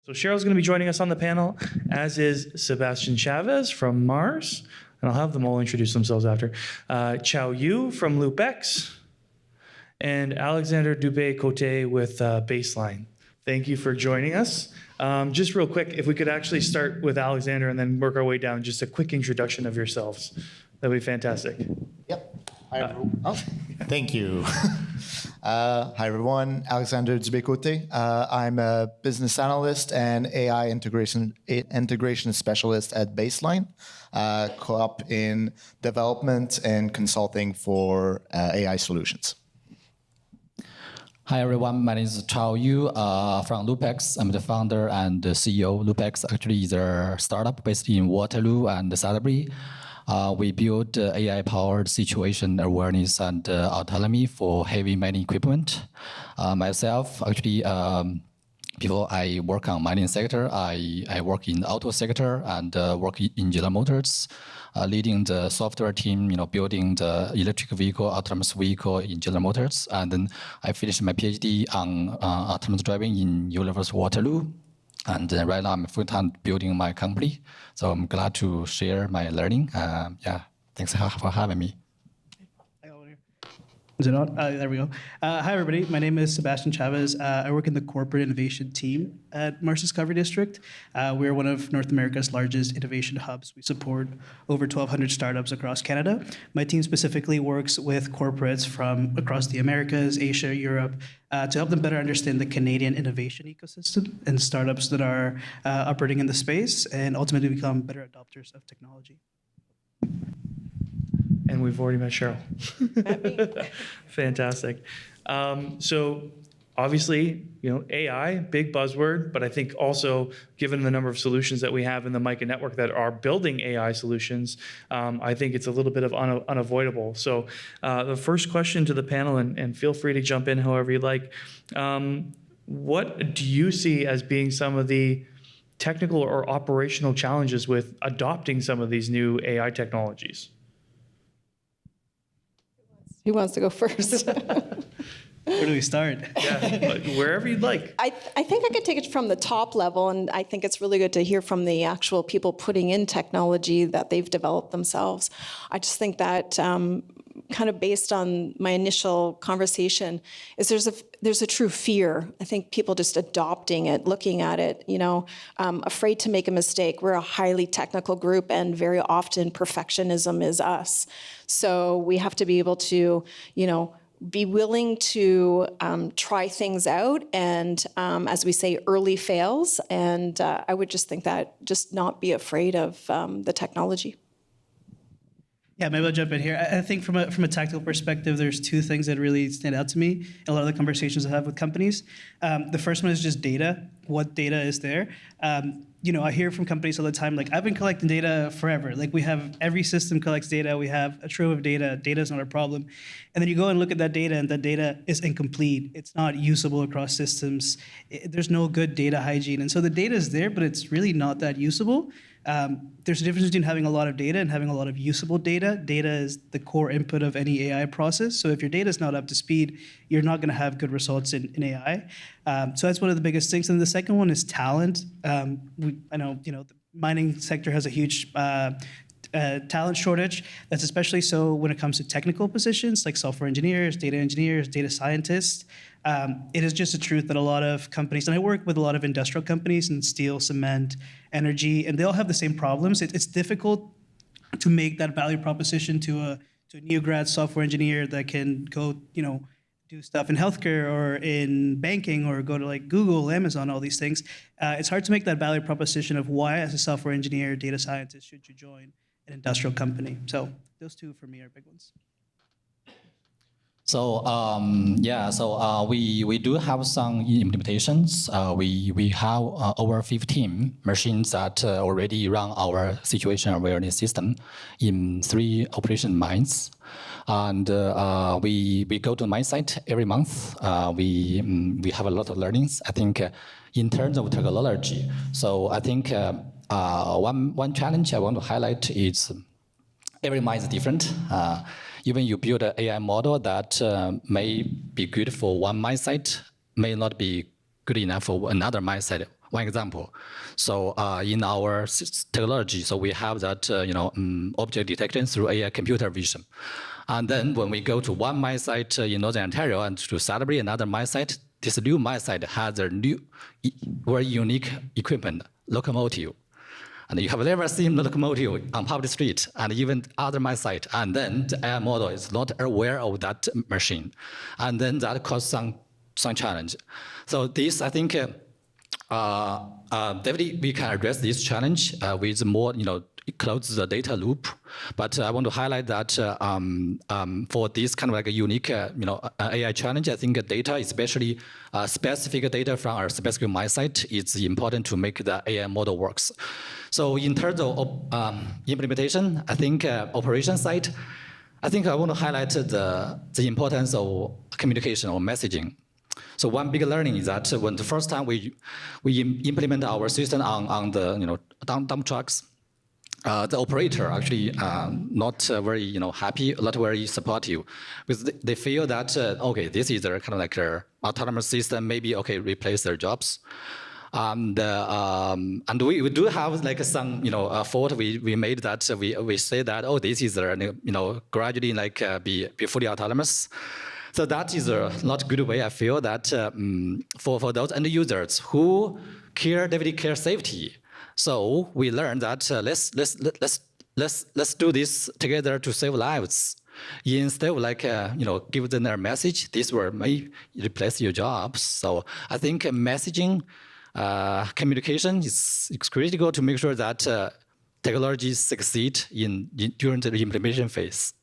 So Cheryl's going to be joining us on the panel, as is Sebastian Chavez from Mars, and I'll have them all introduce themselves after. Chao Yu from LoopX, and Alexandre Dubé-Côté with Baseline. Thank you for joining us. Just real quick, if we could actually start with Alexandre and then work our way down, just a quick introduction of yourselves. That'd be fantastic. Yep. Hi, everyone. Thank you. Hi, everyone. Alexandre Dubé-Côté. I'm a business analyst and AI integration specialist at Baseline, co-op in development and consulting for AI solutions. Hi, everyone. My name is Chao Yu from LoopX. I'm the founder and the CEO. LoopX actually is a startup based in Waterloo and Sudbury. We build AI-powered situation awareness and autonomy for heavy mining equipment. Myself, actually, before I work on mining sector, I work in the auto sector and work in General Motors, leading the software team, building the electric vehicle, autonomous vehicle in General Motors. And then I finished my PhD on autonomous driving in University of Waterloo. And right now I'm full-time building my company. So I'm glad to share my learning. Thanks for having me. Is it on? There we go. Hi, everybody. My name is Sebastian Chavez. I work in the corporate innovation team at Mars Discovery District. We're one of North America's largest innovation hubs. We support over 1,200 startups across Canada. My team specifically works with corporates from across the Americas, Asia, Europe, to help them better understand the Canadian innovation ecosystem and startups that are operating in the space and ultimately become better adopters of technology. And we've already met Cheryl. Fantastic. So obviously, AI, big buzzword, but I think also given the number of solutions that we have in the MICA network that are building AI solutions, I think it's a little bit of unavoidable. So the first question to the panel, and feel free to jump in however you like, what do you see as being some of the technical or operational challenges with adopting some of these new AI technologies? Who wants to go first? Where do we start? Yeah, wherever you'd like. I think I could take it from the top level, and I think it's really good to hear from the actual people putting in technology that they've developed themselves. I just think that kind of based on my initial conversation is there's a true fear. I think people just adopting it, looking at it, afraid to make a mistake. We're a highly technical group, and very often perfectionism is us. So we have to be able to, be willing to try things out and, as we say, early fails. And I would just think that just not be afraid of the technology. Yeah, maybe I'll jump in here. I think from a tactical perspective, there's two things that really stand out to me in a lot of the conversations I have with companies. The first one is just data. What data is there? I hear from companies all the time, like, I've been collecting data forever. Like, we have, every system collects data. We have a trove of data. Data is not a problem. And then you go and look at that data, and that data is incomplete. It's not usable across systems. There's no good data hygiene. And so the data is there, but it's really not that usable. There's a difference between having a lot of data and having a lot of usable data. Data is the core input of any AI process. So if your data is not up to speed, you're not going to have good results in AI. So that's one of the biggest things. And the second one is talent. I know the mining sector has a huge talent shortage. That's especially so when it comes to technical positions like software engineers, data scientists. It is just a truth that a lot of companies, and I work with a lot of industrial companies in steel, cement, energy, and they all have the same problems. It's difficult to make that value proposition to a new grad software engineer that can go, do stuff in healthcare or in banking or go to like Google, Amazon, all these things. It's hard to make that value proposition of why, as a software engineer, data scientist, should you join an industrial company. So those two for me are big ones. So we do have some implementations. We have over 15 machines that already run our situation awareness system in 3 operation mines. And we go to mine site every month. We have a lot of learnings. I think in terms of technology, so I think one challenge I want to highlight is every mine is different. Even you build an AI model that may be good for one mine site, may not be good enough for another mindset. One example. So in our technology, so we have that object detection through AI computer vision. And then when we go to one mine site in Northern Ontario and to Sudbury, another mine site, this new mine site has a new, very unique equipment, locomotive. And you have never seen the locomotive on public street and even other mine site. And then the AI model is not aware of that machine. And then that causes some challenge. So this, I think, definitely we can address this challenge with more, close the data loop. But I want to highlight that for this kind of like a unique, AI challenge, I think data, especially specific data from our specific mine site, is important to make the AI model works. So in terms of implementation, I think operation side, I think I want to highlight the importance of communication or messaging. So one big learning is that when the first time we implement our system on the dump trucks, the operator actually not very happy, not very supportive, because they feel that okay, this is a kind of like a autonomous system, maybe okay replace their jobs. And we do have like some thought we made that we say that this is gradually like be fully autonomous. So that is a not good way. I feel that for those end users who definitely care safety. So we learned that let's do this together to save lives. Instead of like give them a message, this may replace your jobs. So I think messaging, communication is critical to make sure that technologies succeed during the implementation phase.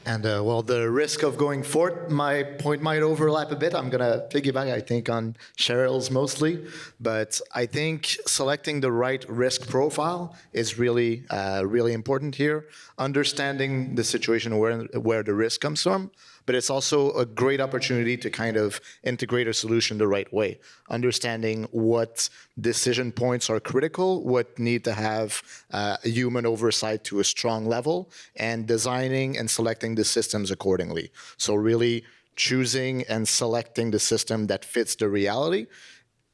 And the risk of going forward, my point might overlap a bit. I'm going to piggyback, I think, on Cheryl's mostly. But I think selecting the right risk profile is really, really important here. Understanding the situation where the risk comes from. But it's also a great opportunity to kind of integrate a solution the right way. Understanding what decision points are critical, what need to have human oversight to a strong level, and designing and selecting the systems accordingly. So really choosing and selecting the system that fits the reality,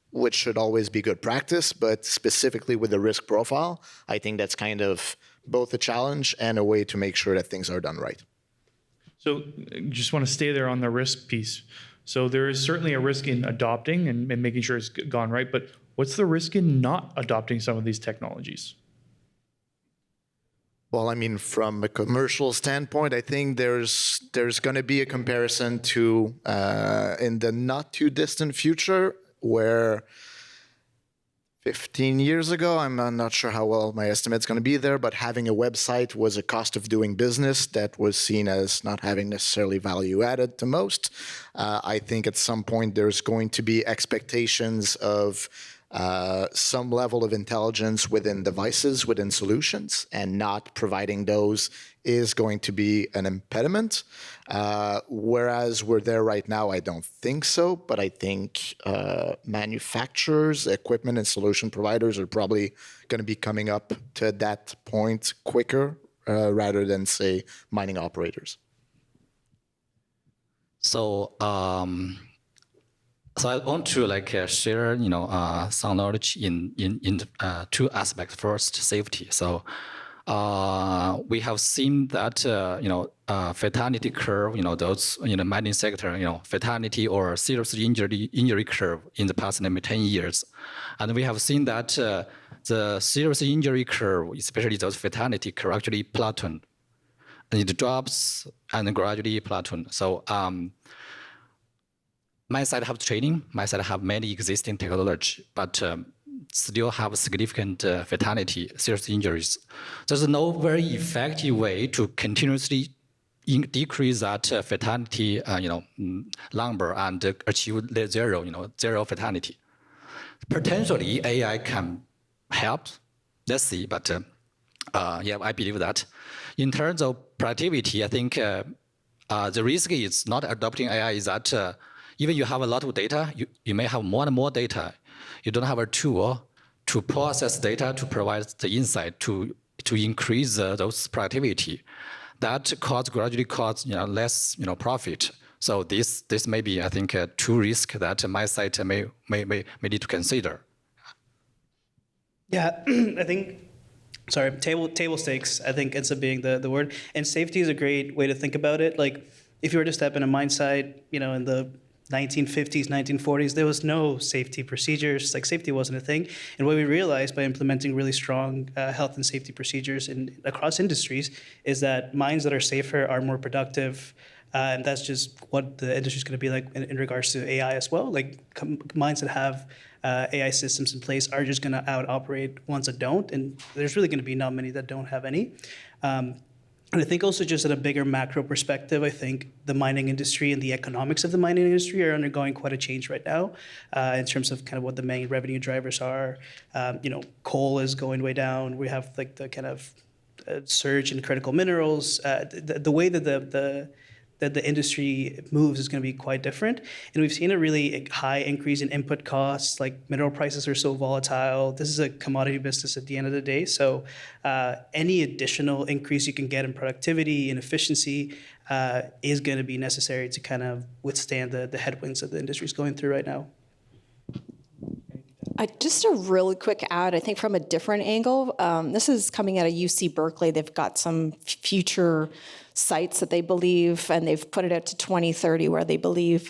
which should always be good practice, but specifically with the risk profile, I think that's kind of both a challenge and a way to make sure that things are done right. So just want to stay there on the risk piece. So there is certainly a risk in adopting and making sure it's gone right, but what's the risk in not adopting some of these technologies? Well, I mean, from a commercial standpoint, I think there's going to be a comparison to in the not too distant future where 15 years ago, I'm not sure how well my estimate's going to be there, but having a website was a cost of doing business that was seen as not having necessarily value added to most. I think at some point there's going to be expectations of some level of intelligence within devices, within solutions, and not providing those is going to be an impediment. Whereas we're there right now, I don't think so, but I think manufacturers, equipment, and solution providers are probably going to be coming up to that point quicker rather than, say, mining operators. So, so I want to share some knowledge in two aspects. First, safety. So we have seen that fatality curve, those in the mining sector, fatality or serious injury curve in the past maybe 10 years, and we have seen that the serious injury curve, especially those fatality curve, actually plateaued, and it drops and gradually plateaued. So. My side have training, my side have many existing technology, but still have significant fatality, serious injuries. There's no very effective way to continuously decrease that fatality, number and achieve zero fatality. Potentially, AI can help. Let's see, but I believe that. In terms of productivity, I think the risk is not adopting AI is that even you have a lot of data, you may have more and more data. You don't have a tool to process data to provide the insight to increase those productivity. That gradually cause less profit. So this may be, I think, two risks that my site may need to consider. Yeah, I think, sorry, table stakes, I think ends up being the word. And safety is a great way to think about it. Like, if you were to step in a mine site, in the 1950s, 1940s, there was no safety procedures. Like, safety wasn't a thing. And what we realized by implementing really strong health and safety procedures across industries is that mines that are safer are more productive. And that's just what the industry is going to be like in regards to AI as well. Like, mines that have AI systems in place are just going to out-operate ones that don't. And there's really going to be not many that don't have any. And I think also just at a bigger macro perspective, I think the mining industry and the economics of the mining industry are undergoing quite a change right now in terms of kind of what the main revenue drivers are. Coal is going way down. We have like the kind of surge in critical minerals. The way that the industry moves is going to be quite different. And we've seen a really high increase in input costs, like mineral prices are so volatile. This is a commodity business at the end of the day. So any additional increase you can get in productivity and efficiency is going to be necessary to kind of withstand the headwinds that the industry is going through right now. Just a really quick add, I think from a different angle, this is coming out of UC Berkeley. They've got some future sites that they believe, and they've put it out to 2030 where they believe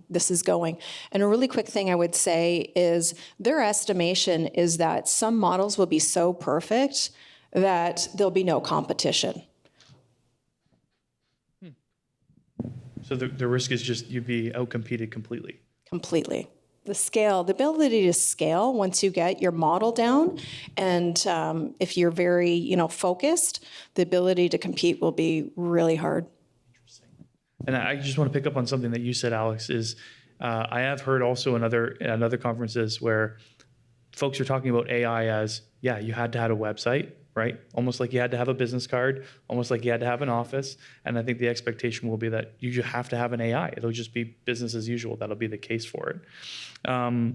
this is going. And a really quick thing I would say is their estimation is that some models will be so perfect that there'll be no competition. So the risk is just you'd be outcompeted completely. Completely. The ability to scale once you get your model down, and if you're very, focused, the ability to compete will be really hard. Interesting. And I just want to pick up on something that you said, Alex, is I have heard also in other conferences where folks are talking about AI as, you had to have a website, right? Almost like you had to have a business card, almost like you had to have an office. And I think the expectation will be that you just have to have an AI. It'll just be business as usual. That'll be the case for it. All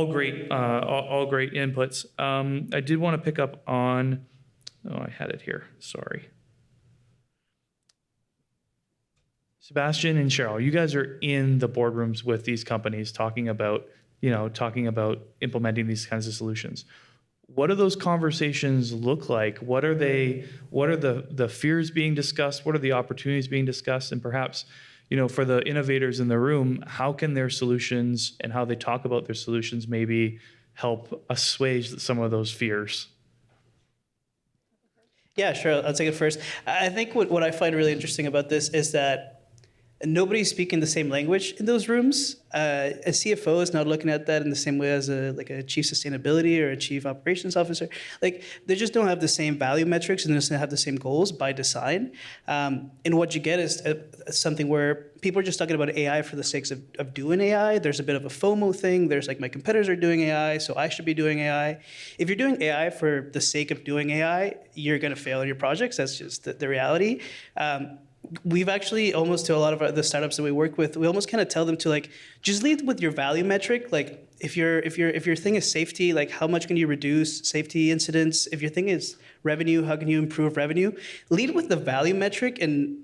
great inputs. I did want to pick up on, I had it here, sorry. Sebastian and Cheryl, you guys are in the boardrooms with these companies talking about implementing these kinds of solutions. What do those conversations look like? What are the fears being discussed? What are the opportunities being discussed? And perhaps, for the innovators in the room, how can their solutions and how they talk about their solutions maybe help assuage some of those fears? Yeah, sure. I'll take it first. I think what I find really interesting about this is that nobody's speaking the same language in those rooms. A CFO is not looking at that in the same way as a chief sustainability or a chief operations officer. Like, they just don't have the same value metrics and they don't have the same goals by design. And what you get is something where people are just talking about AI for the sake of doing AI. There's a bit of a FOMO thing. There's like, my competitors are doing AI, so I should be doing AI. If you're doing AI for the sake of doing AI, you're going to fail in your projects. That's just the reality. We've actually almost, to a lot of the startups that we work with, we almost kind of tell them to just lead with your value metric. Like, if your thing is safety, like, how much can you reduce safety incidents? If your thing is revenue, how can you improve revenue? Lead with the value metric, and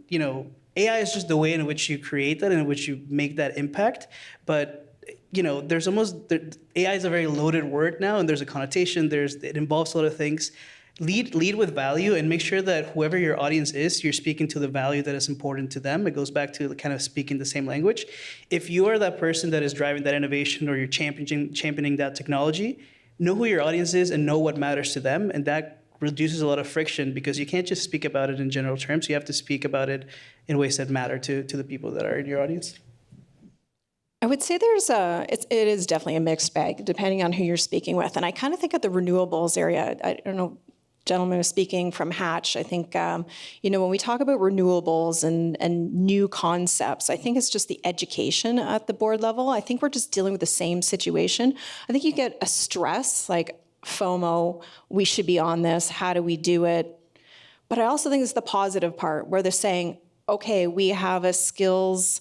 AI is just the way in which you create that and in which you make that impact. But there's AI is a very loaded word now, and there's a connotation. It involves a lot of things. Lead with value and make sure that whoever your audience is, you're speaking to the value that is important to them. It goes back to kind of speaking the same language. If you are that person that is driving that innovation or you're championing that technology, know who your audience is and know what matters to them. And that reduces a lot of friction because you can't just speak about it in general terms. You have to speak about it in ways that matter to the people that are in your audience. I would say it is definitely a mixed bag depending on who you're speaking with. And I kind of think of the renewables area. I don't know, gentleman was speaking from Hatch. I think, when we talk about renewables and new concepts, I think it's just the education at the board level. I think we're just dealing with the same situation. I think you get a stress like FOMO, we should be on this, how do we do it? But I also think it's the positive part where they're saying, okay, we have a skills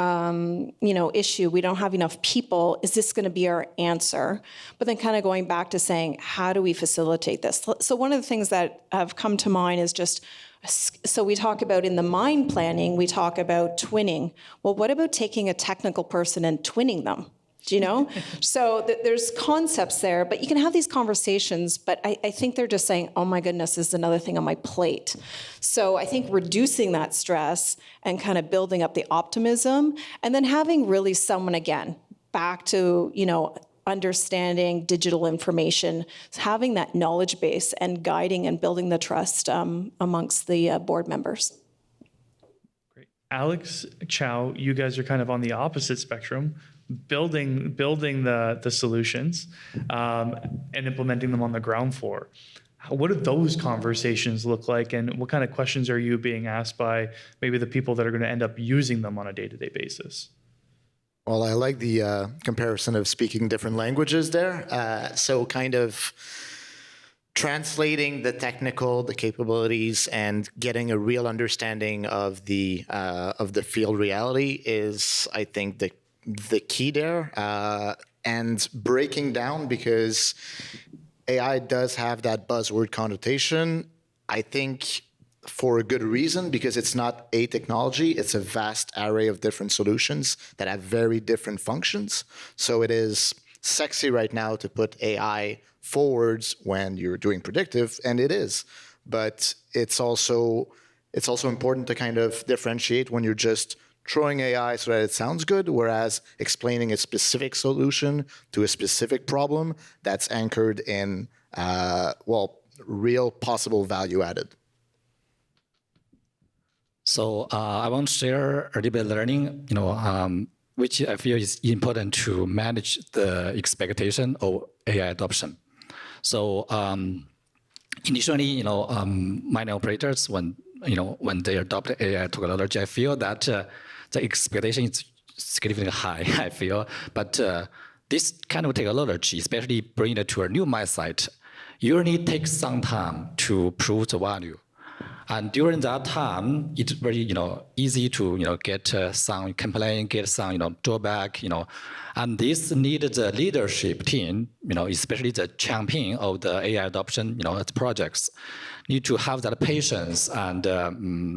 issue. We don't have enough people. Is this going to be our answer? But then kind of going back to saying, how do we facilitate this? So one of the things that have come to mind is just So we talk about in the mine planning, we talk about twinning. Well, what about taking a technical person and twinning them? Do you know? So there's concepts there, but you can have these conversations, but I think they're just saying, oh my goodness, this is another thing on my plate. So I think reducing that stress and kind of building up the optimism, and then having really someone, again, back to, understanding digital information, having that knowledge base and guiding and building the trust amongst the board members. Great. Alex, Chao, you guys are kind of on the opposite spectrum, building the solutions and implementing them on the ground floor. What do those conversations look like, and what kind of questions are you being asked by maybe the people that are going to end up using them on a day-to-day basis? Well, I like the comparison of speaking different languages there. So kind of translating the technical, the capabilities, and getting a real understanding of the field reality is, I think, the key there. And breaking down, because AI does have that buzzword connotation, I think for a good reason, because it's not a technology, it's a vast array of different solutions that have very different functions. So it is sexy right now to put AI forwards when you're doing predictive, and it is. But it's also important to kind of differentiate when you're just throwing AI so that it sounds good, whereas explaining a specific solution to a specific problem that's anchored in, real possible value added. So I want to share a little bit of learning, which I feel is important to manage the expectation of AI adoption. So initially, mining operators, when they adopt AI technology, I feel that the expectation is significantly high. I feel, but this kind of technology, especially bring it to a new mine site, usually takes some time to prove the value. And during that time, it's very easy to get some complaint, get some drawback, and this needs the leadership team, especially the champion of the AI adoption, projects, need to have that patience and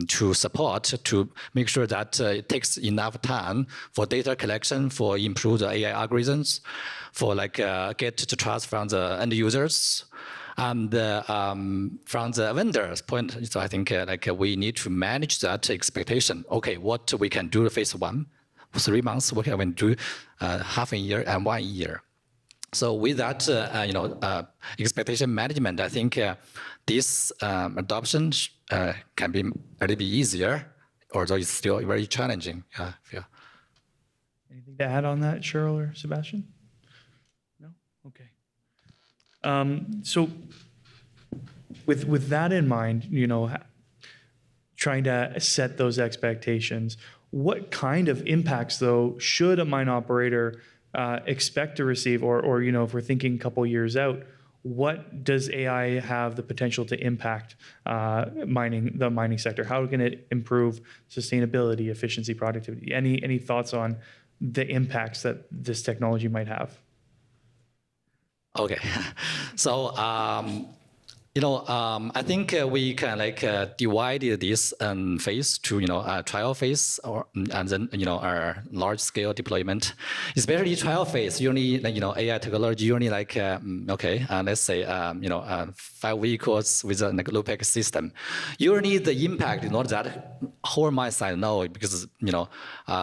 to support to make sure that it takes enough time for data collection, for improve the AI algorithms, for get the trust from the end users. And from the vendor's point, so I think we need to manage that expectation. Okay, what we can do phase 1, 3 months, what can we do half a year and 1 year. So with that, expectation management, I think this adoption can be a little bit easier, although it's still very challenging. Yeah. Anything to add on that, Cheryl or Sebastian? No? Okay. So with that in mind, trying to set those expectations, what kind of impacts, though, should a mine operator expect to receive, or if we're thinking a couple years out, what does AI have the potential to impact the mining sector? How can it improve sustainability, efficiency, productivity? Any thoughts on the impacts that this technology might have? Okay, so I think we can divide this phase to trial phase and then our large scale deployment. Especially trial phase, you need AI technology. You need let's say 5 vehicles with a LoopX system. You need the impact, not that whole mine site now because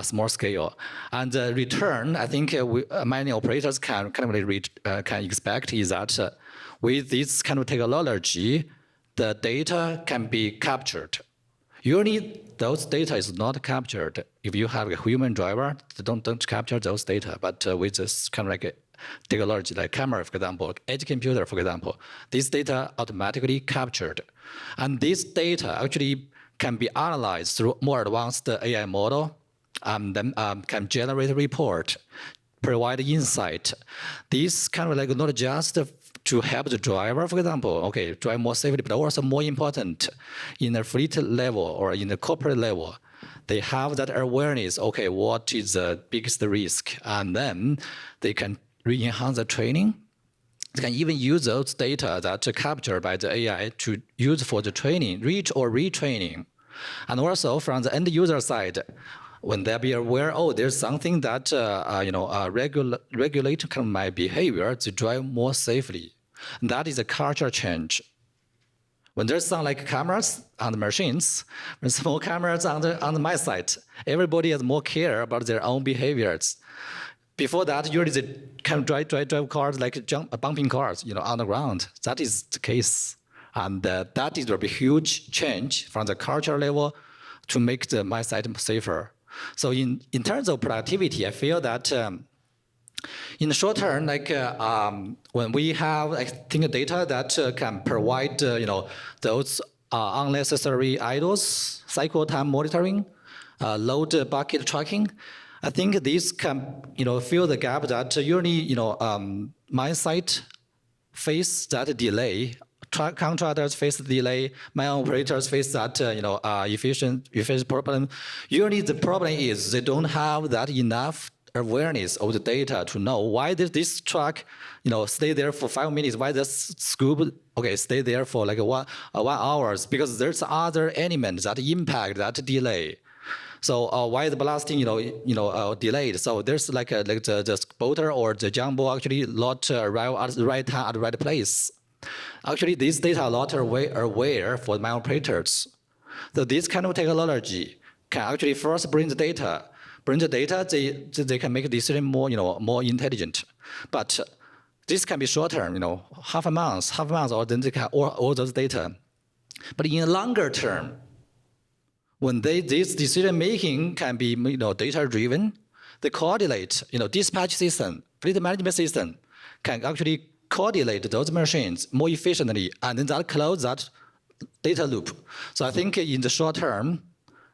small scale. And the return, I think mining operators can expect is that. With this kind of technology, the data can be captured. Usually, those data is not captured. If you have a human driver, they don't capture those data. But with this kind of technology, like camera, for example, edge computer, for example, this data automatically captured. And this data actually can be analyzed through more advanced AI model, and then can generate a report, provide insight. This kind of not just to help the driver, for example, drive more safely, but also more important, in the fleet level or in the corporate level, they have that awareness, what is the biggest risk? And then they can re-enhance the training They can even use those data that are captured by the AI to use for the training, or retraining. And also from the end user side, when they be aware, oh, there's something that regulate my behavior to drive more safely. And that is a culture change. When there's some like cameras on the machines, when small cameras on my side, everybody has more care about their own behaviors. Before that, usually they can drive cars like bumping cars, on the ground. That is the case, and that is will be huge change from the culture level to make my site safer. So in terms of productivity, I feel that in the short term, when we have, I think, data that can provide, those unnecessary idles, cycle time monitoring, load bucket tracking, I think this can, fill the gap that usually, my site face that delay, contractors face the delay, my operators face that, efficient problem. Usually the problem is they don't have that enough awareness of the data to know why did this truck, stay there for 5 minutes, why this scoop, stay there for like 1 hours, because there's other elements that impact that delay. So why the blasting, delayed? So there's like the spotter or the jumbo actually not arrive at the right time at the right place. Actually, these data are not aware for my operators. So this kind of technology can actually first bring the data, they can make a decision more intelligent. But this can be short term, half a month, or then they can all those data. But in a longer term, when this decision making can be data driven, the coordinate, dispatch system, fleet management system can actually coordinate those machines more efficiently, and then that close that data loop. So I think in the short term,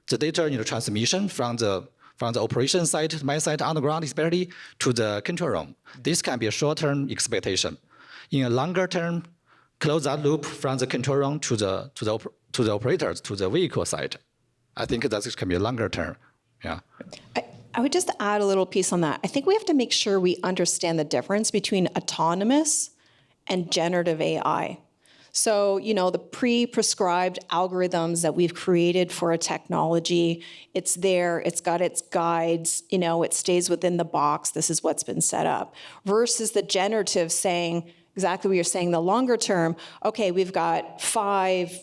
the data transmission from the operation side, my side on the ground especially, to the control room. This can be a short-term expectation. In a longer term, close that loop from the control room to the operators, to the vehicle side. I think that can be a longer term. Yeah. I would just add a little piece on that. I think we have to make sure we understand the difference between autonomous and generative AI. So, the pre-prescribed algorithms that we've created for a technology, it's there, it's got its guides, it stays within the box, this is what's been set up. Versus the generative saying, exactly what you're saying, the longer term, okay, we've got 5,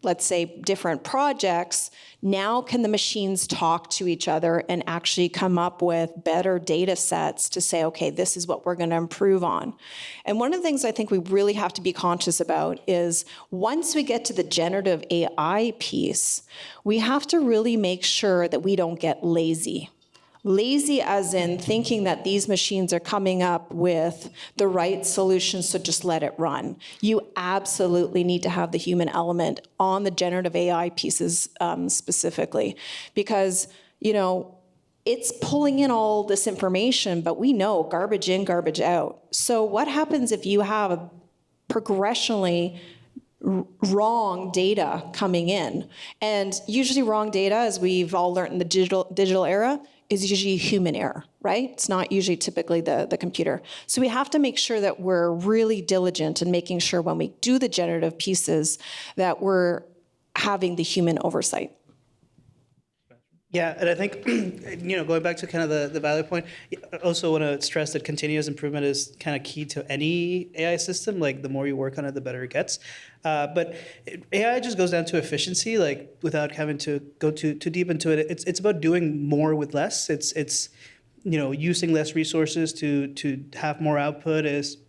let's say, different projects. Now can the machines talk to each other and actually come up with better data sets to say, okay, this is what we're going to improve on? And one of the things I think we really have to be conscious about is once we get to the generative AI piece, we have to really make sure that we don't get lazy. Lazy as in thinking that these machines are coming up with the right solutions, so just let it run. You absolutely need to have the human element on the generative AI pieces specifically, because, it's pulling in all this information, but we know garbage in, garbage out. So what happens if you have a progressionally wrong data coming in? And usually wrong data, as we've all learned in the digital era, is usually human error, right? It's not usually typically the computer. So we have to make sure that we're really diligent in making sure when we do the generative pieces that we're having the human oversight. Yeah, and I think, going back to kind of the value point, I also want to stress that continuous improvement is kind of key to any AI system. Like, the more you work on it, the better it gets. But AI just goes down to efficiency, like, without having to go too deep into it. It's about doing more with less. It's using less resources to have more output, is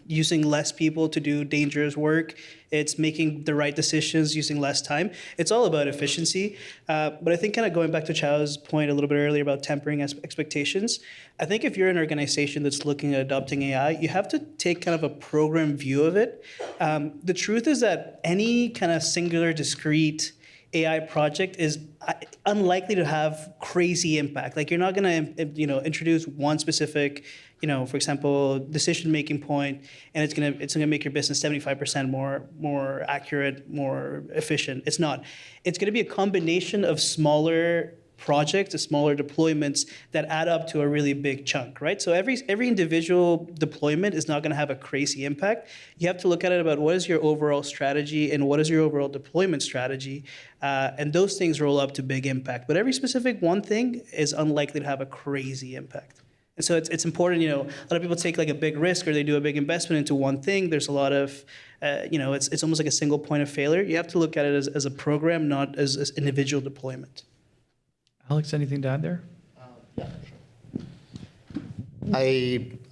using less people to do dangerous work. It's making the right decisions using less time. It's all about efficiency. But I think kind of going back to Chao's point a little bit earlier about tempering expectations, I think if you're an organization that's looking at adopting AI, you have to take kind of a program view of it. The truth is that any kind of singular, discrete AI project is unlikely to have crazy impact. Like, you're not going to, introduce one specific, for example, decision-making point, and it's gonna make your business 75% more accurate, more efficient. It's not. It's going to be a combination of smaller projects, the smaller deployments that add up to a really big chunk, right? So every individual deployment is not going to have a crazy impact. You have to look at it about what is your overall strategy and what is your overall deployment strategy, and those things roll up to big impact. But every specific one thing is unlikely to have a crazy impact. And so it's important, a lot of people take like a big risk or they do a big investment into one thing. There's a lot of, it's almost like a single point of failure. You have to look at it as a program, not as individual deployment. Alex, anything to add there? Yeah, sure.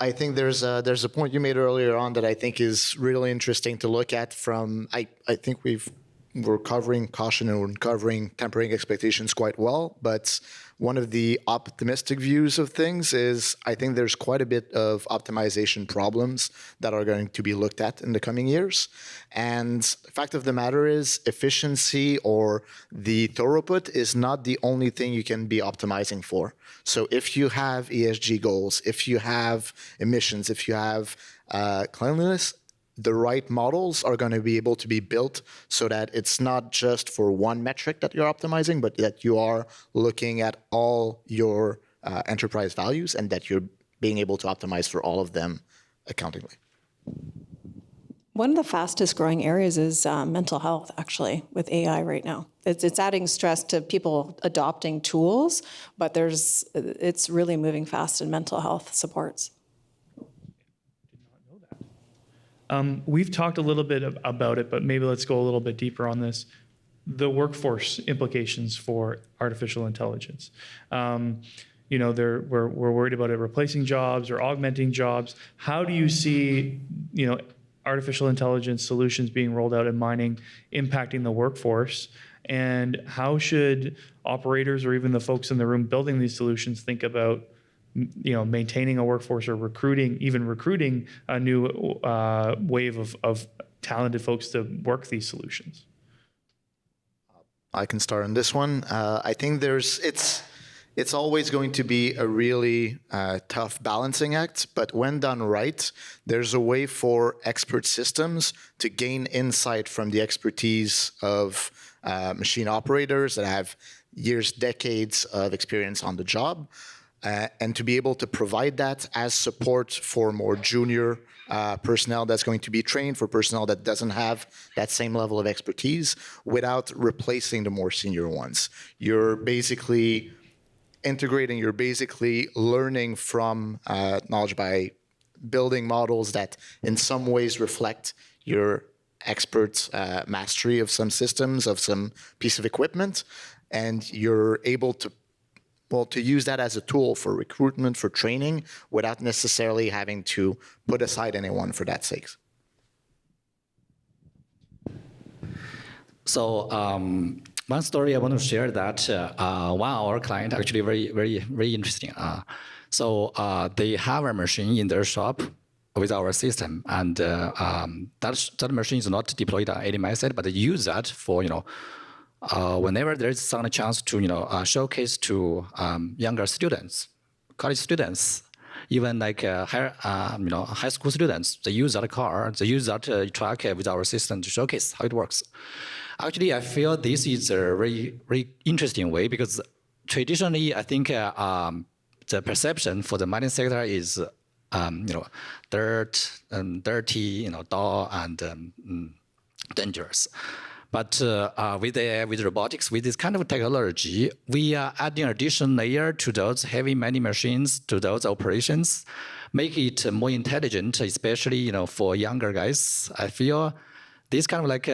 I think there's a point you made earlier on that I think is really interesting to look at from, I think we're covering caution and we're covering tempering expectations quite well, but one of the optimistic views of things is I think there's quite a bit of optimization problems that are going to be looked at in the coming years. And the fact of the matter is efficiency or the throughput is not the only thing you can be optimizing for. So if you have ESG goals, if you have emissions, if you have cleanliness, the right models are going to be able to be built so that it's not just for one metric that you're optimizing, but that you are looking at all your enterprise values and that you're being able to optimize for all of them accountingly. One of the fastest growing areas is mental health, actually, with AI right now. It's adding stress to people adopting tools, but it's really moving fast in mental health supports. We've talked a little bit about it, but maybe let's go a little bit deeper on this. The workforce implications for artificial intelligence. We're worried about it replacing jobs or augmenting jobs. How do you see, artificial intelligence solutions being rolled out in mining impacting the workforce? And how should operators or even the folks in the room building these solutions think about maintaining a workforce or recruiting a new wave of talented folks to work these solutions? I can start on this one. I think it's always going to be a really tough balancing act, but when done right, there's a way for expert systems to gain insight from the expertise of machine operators that have years, decades of experience on the job. And to be able to provide that as support for more junior personnel that's going to be trained, for personnel that doesn't have that same level of expertise, without replacing the more senior ones. You're basically integrating, you're basically learning from knowledge by building models that in some ways reflect your expert mastery of some systems, of some piece of equipment, and you're able to use that as a tool for recruitment, for training, without necessarily having to put aside anyone for that sake. So one story I want to share that one of our client actually very interesting. They have a machine in their shop with our system, and that machine is not deployed on any method, but they use that for whenever there is some chance to showcase to younger students, college students, even like high school students, they use that car, they use that truck with our system to showcase how it works. Actually, I feel this is a very interesting way because traditionally, I think the perception for the mining sector is dirt and dirty, dull and dangerous. But with robotics, with this kind of technology, we are adding additional layer to those heavy mining machines, to those operations, make it more intelligent, especially for younger guys. I feel this kind of like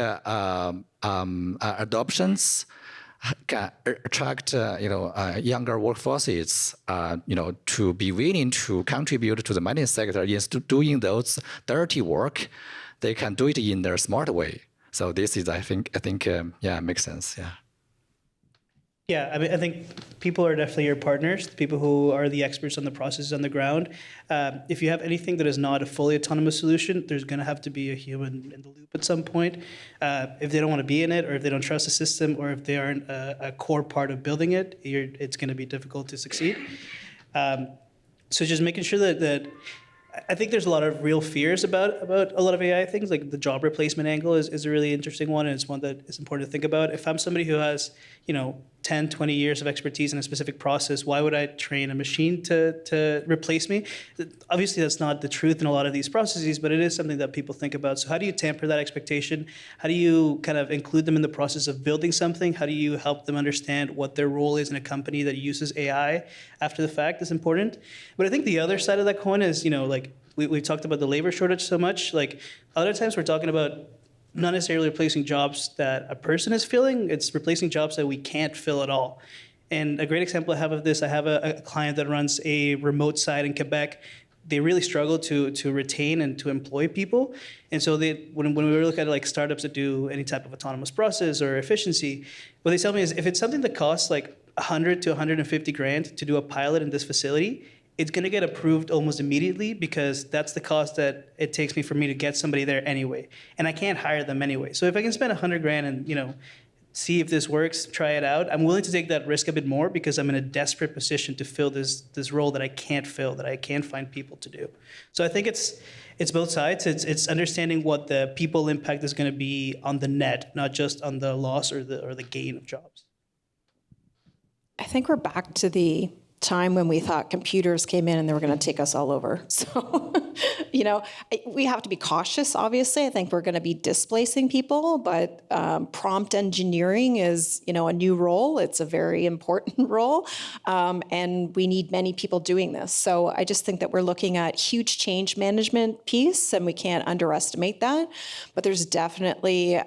adoptions can attract younger workforces, to be willing to contribute to the mining sector. Instead of doing those dirty work, they can do it in their smart way. So this is, I think, makes sense. Yeah. Yeah, I think people are definitely your partners, the people who are the experts on the processes on the ground. If you have anything that is not a fully autonomous solution, there's going to have to be a human in the loop at some point. If they don't want to be in it, or if they don't trust the system, or if they aren't a core part of building it, it's going to be difficult to succeed. So just making sure that I think there's a lot of real fears about a lot of AI things, like the job replacement angle is a really interesting one, and it's one that is important to think about. If I'm somebody who has, 10, 20 years of expertise in a specific process, why would I train a machine to replace me? Obviously, that's not the truth in a lot of these processes, but it is something that people think about. So how do you tamper that expectation? How do you kind of include them in the process of building something? How do you help them understand what their role is in a company that uses AI after the fact is important? But I think the other side of that coin is, like we've talked about the labor shortage so much. Like other times we're talking about not necessarily replacing jobs that a person is filling, it's replacing jobs that we can't fill at all. And a great example I have of this, I have a client that runs a remote site in Quebec. They really struggle to retain and to employ people. And so when we look at like startups that do any type of autonomous process or efficiency, what they tell me is if it's something that costs like 100 to 150 grand to do a pilot in this facility, it's going to get approved almost immediately because that's the cost that it takes me for me to get somebody there anyway. And I can't hire them anyway. So if I can spend 100 grand and, see if this works, try it out, I'm willing to take that risk a bit more because I'm in a desperate position to fill this role that I can't fill, that I can't find people to do. So I think it's both sides. It's understanding what the people impact is going to be on the net, not just on the loss or the gain of jobs. I think we're back to the time when we thought computers came in and they were going to take us all over. So, we have to be cautious, obviously. I think we're going to be displacing people, but prompt engineering is, a new role. It's a very important role, and we need many people doing this. So I just think that we're looking at huge change management piece, and we can't underestimate that. But there's definitely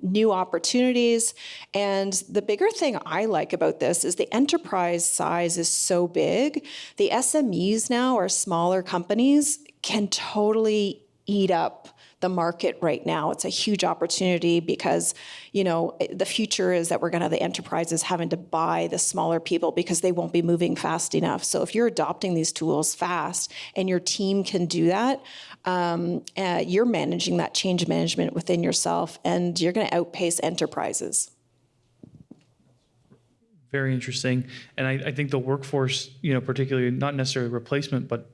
new opportunities. And the bigger thing I like about this is the enterprise size is so big. The SMEs now, or smaller companies, can totally eat up the market right now. It's a huge opportunity because, the future is that we're going to have the enterprises having to buy the smaller people because they won't be moving fast enough. So if you're adopting these tools fast and your team can do that, you're managing that change management within yourself and you're going to outpace enterprises. Very interesting. And I think the workforce, particularly not necessarily replacement, but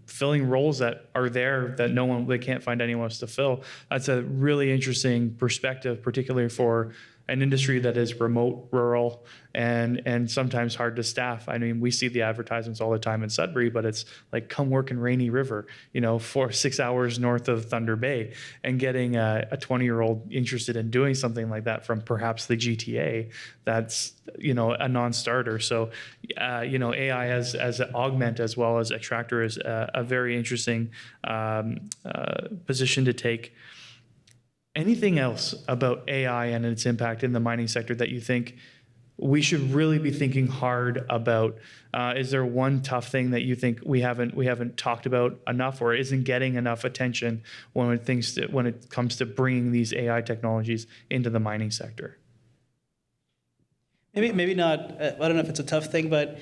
filling roles that are there that they can't find anyone else to fill. That's a really interesting perspective, particularly for an industry that is remote, rural, and sometimes hard to staff. I mean, we see the advertisements all the time in Sudbury, but it's like, come work in Rainy River, 6 hours north of Thunder Bay, and getting a 20-year-old interested in doing something like that from perhaps the GTA, that's, a non-starter. So, AI as an augment as well as attractor is a very interesting position to take. Anything else about AI and its impact in the mining sector that you think we should really be thinking hard about? Is there one tough thing that you think we haven't talked about enough or isn't getting enough attention when it comes to bringing these AI technologies into the mining sector? Maybe not. I don't know if it's a tough thing, but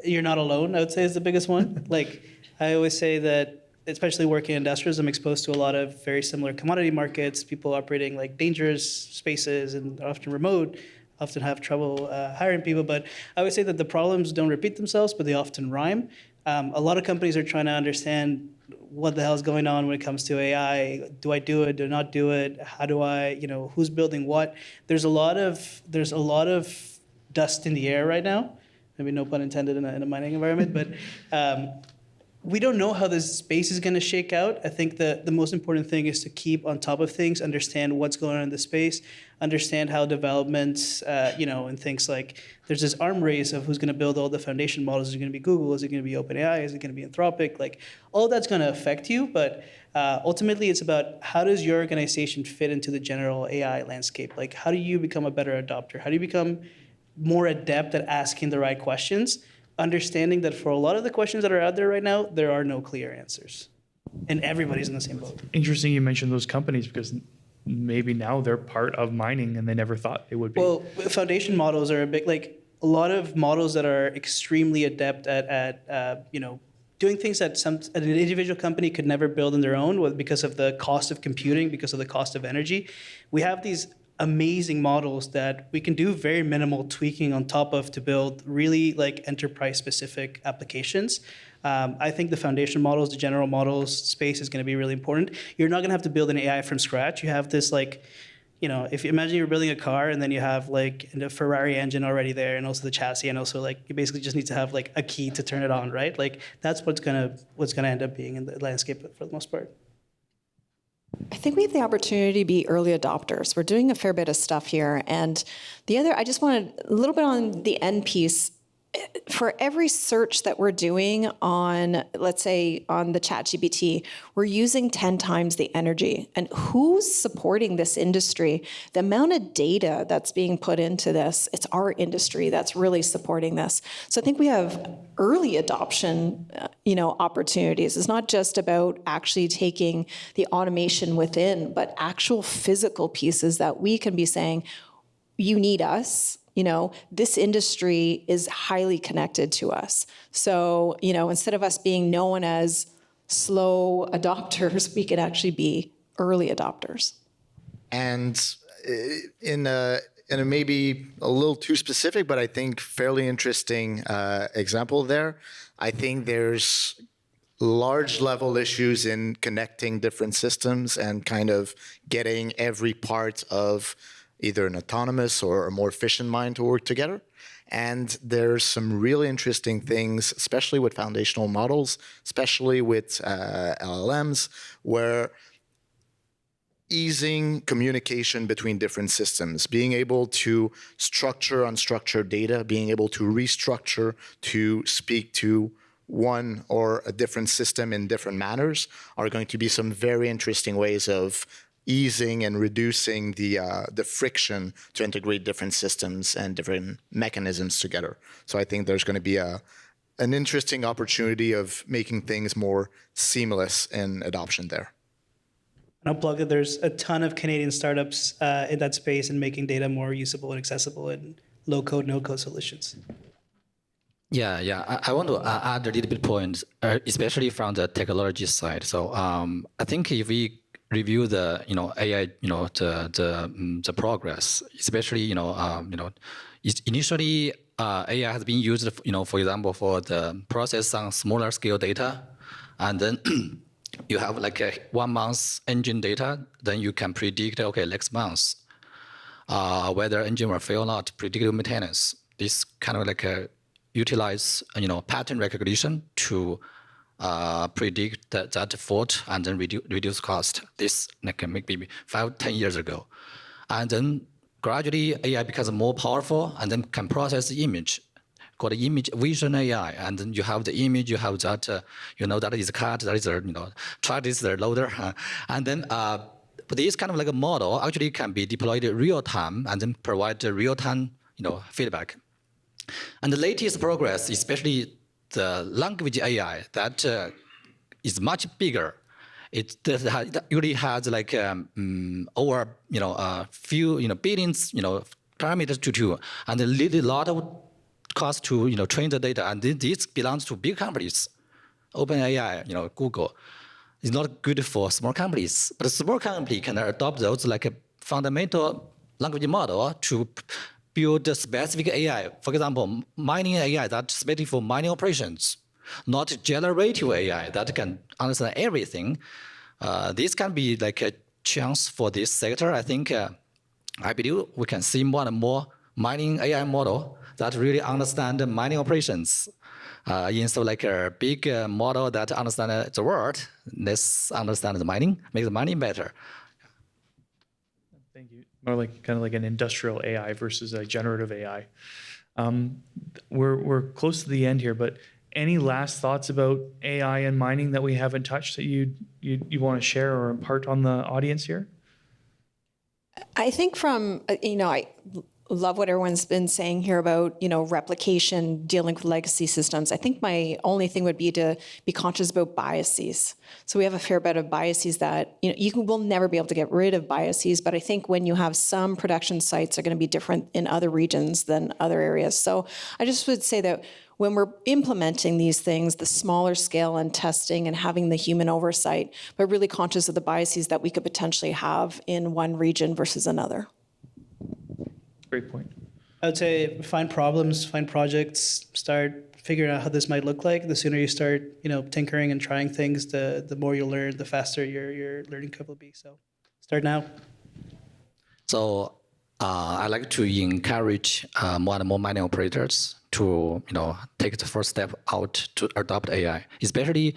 you're not alone, I would say, is the biggest one. Like I always say that, especially working in industrials, I'm exposed to a lot of very similar commodity markets, people operating like dangerous spaces and often remote, often have trouble hiring people. But I would say that the problems don't repeat themselves, but they often rhyme. A lot of companies are trying to understand what the hell is going on when it comes to AI. Do I do it? Do I not do it? How do I, who's building what? There's a lot of dust in the air right now. Maybe no pun intended in a mining environment, but we don't know how this space is going to shake out. I think the most important thing is to keep on top of things, understand what's going on in the space, understand how developments, and things like there's this arm race of who's going to build all the foundation models. Is it going to be Google? Is it going to be OpenAI? Is it going to be Anthropic? Like all that's going to affect you, but ultimately it's about how does your organization fit into the general AI landscape? Like how do you become a better adopter? How do you become more adept at asking the right questions? Understanding that for a lot of the questions that are out there right now, there are no clear answers. And everybody's in the same boat. Interesting you mentioned those companies because maybe now they're part of mining and they never thought they would be. Well, foundation models are a lot of models that are extremely adept at doing things that an individual company could never build on their own because of the cost of computing, because of the cost of energy. We have these amazing models that we can do very minimal tweaking on top of to build really like enterprise specific applications. I think the foundation models, the general models space is going to be really important. You're not going to have to build an AI from scratch. You have this if you imagine you're building a car and then you have like a Ferrari engine already there and also the chassis and also like you basically just need to have like a key to turn it on, right? Like that's what's gonna end up being in the landscape for the most part. I think we have the opportunity to be early adopters. We're doing a fair bit of stuff here. And the other, I just wanted a little bit on the end piece. For every search that we're doing on, let's say, on the ChatGPT, we're using 10 times the energy. And who's supporting this industry? The amount of data that's being put into this, it's our industry that's really supporting this. So I think we have early adoption, opportunities. It's not just about actually taking the automation within, but actual physical pieces that we can be saying, you need us. This industry is highly connected to us. So, instead of us being known as slow adopters, we could actually be early adopters. And in a maybe a little too specific, but I think fairly interesting example there, I think there's large level issues in connecting different systems and kind of getting every part of either an autonomous or a more efficient mind to work together. And there's some really interesting things, especially with foundational models, especially with LLMs, where easing communication between different systems, being able to structure unstructured data, being able to restructure to speak to one or a different system in different manners are going to be some very interesting ways of easing and reducing the friction to integrate different systems and different mechanisms together. So I think there's going to be an interesting opportunity of making things more seamless in adoption there. And I'll plug that there's a ton of Canadian startups in that space and making data more usable and accessible in low-code, no-code solutions. Yeah. I want to add a little bit point, especially from the technology side. So I think if we review the AI the progress, especially initially AI has been used for example for the process on smaller scale data, and then you have like a 1 month engine data, then you can predict next month whether engine will fail or not, predictive maintenance. This kind of like utilize pattern recognition to predict that fault and then reduce cost. This maybe 5-10 years ago. And then gradually AI becomes more powerful and then can process the image, called image vision AI. And then you have the image, you have that, that is cut, that is track, this is the loader. And then this kind of like a model actually can be deployed in real time and then provide real time feedback. And the latest progress, especially the language AI, that is much bigger. It usually has like over a few billions parameters to do, and a lot of cost to train the data. And this belongs to big companies, OpenAI, Google. It's not good for small companies, but a small company can adopt those like a fundamental language model to build a specific AI. For example, mining AI that's specific for mining operations, not generative AI that can understand everything. This can be like a chance for this sector. I think, I believe we can see more and more mining AI model that really understand the mining operations. Instead of like a big model that understands the world, let's understand the mining, make the mining better. Thank you. More like kind of like an industrial AI versus a generative AI. We're close to the end here, but any last thoughts about AI and mining that we haven't touched that you want to share or impart on the audience here? I think I love what everyone's been saying here about, replication, dealing with legacy systems. I think my only thing would be to be conscious about biases. So we have a fair bit of biases that, we'll never be able to get rid of biases, but I think when you have some production sites are going to be different in other regions than other areas. So I just would say that when we're implementing these things, the smaller scale and testing and having the human oversight, but really conscious of the biases that we could potentially have in one region versus another. Great point. I would say find problems, find projects, start figuring out how this might look like. The sooner you start, tinkering and trying things, the more you'll learn, the faster your learning curve will be. So start now. So I like to encourage more and more mining operators to take the first step out to adopt AI, especially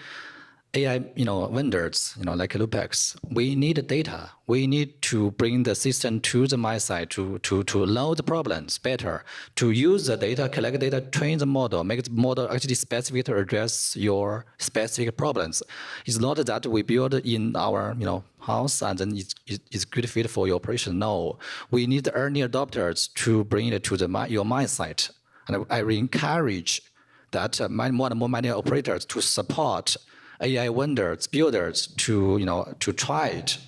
AI vendors like LoopX. We need data. We need to bring the system to the mine site to know the problems better, to use the data, collect data, train the model, make the model actually specific to address your specific problems. It's not that we build in our house and then it's good fit for your operation. No, we need early adopters to bring it to your mine site. And I encourage that more and more mining operators to support AI vendors, builders to try it.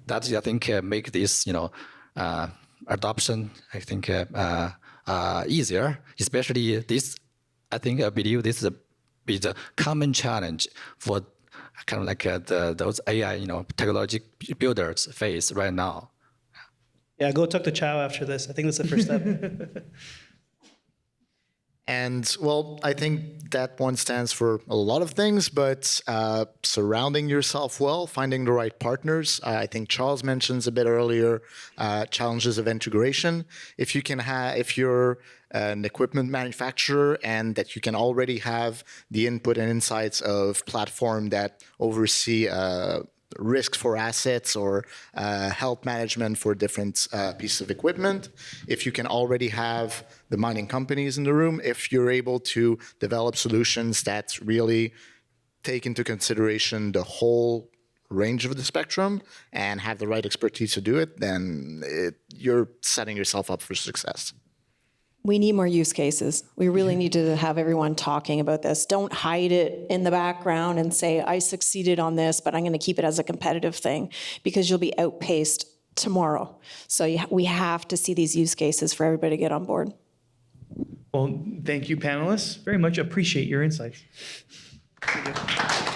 That I think make this adoption easier. Especially this, I believe this is a common challenge for kind of like those AI technology builders face right now. Yeah, go talk to Chao after this. I think that's the first step. And well, I think that one stands for a lot of things, but surrounding yourself well, finding the right partners. I think Charles mentions a bit earlier challenges of integration. If you're an equipment manufacturer and that you can already have the input and insights of platform that oversee risk for assets or health management for different pieces of equipment. If you can already have the mining companies in the room, if you're able to develop solutions that really take into consideration the whole range of the spectrum and have the right expertise to do it, then you're setting yourself up for success. We need more use cases. We really need to have everyone talking about this. Don't hide it in the background and say, I succeeded on this, but I'm going to keep it as a competitive thing, because you'll be outpaced tomorrow. So we have to see these use cases for everybody to get on board. Well, thank you, panelists. Very much appreciate your insights. Thank you.